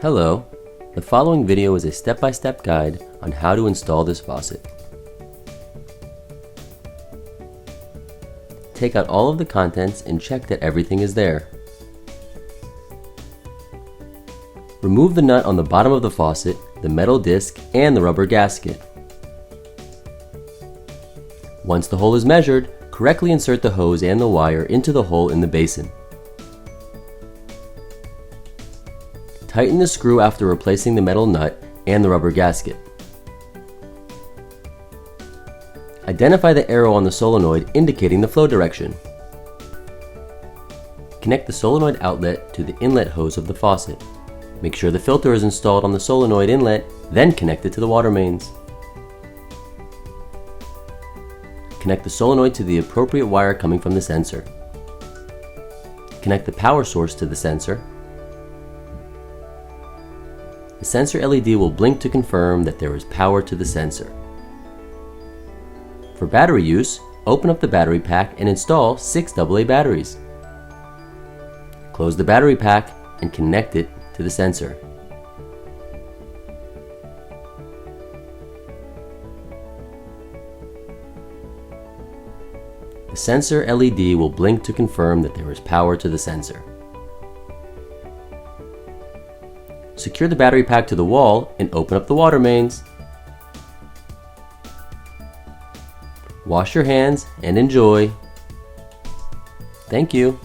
Hello, the following video is a step-by-step guide on how to install this faucet. Take out all of the contents and check that everything is there. Remove the nut on the bottom of the faucet, the metal disc, and the rubber gasket. Once the hole is measured, correctly insert the hose and the wire into the hole in the basin. Tighten the screw after replacing the metal nut and the rubber gasket. Identify the arrow on the solenoid indicating the flow direction. Connect the solenoid outlet to the inlet hose of the faucet. Make sure the filter is installed on the solenoid inlet, then connect it to the water mains. Connect the solenoid to the appropriate wire coming from the sensor. Connect the power source to the sensor. The sensor LED will blink to confirm that there is power to the sensor. For battery use, open up the battery pack and install 6 AA batteries. Close the battery pack and connect it to the sensor. The sensor LED will blink to confirm that there is power to the sensor. Secure the battery pack to the wall and open up the water mains. Wash your hands and enjoy. Thank you.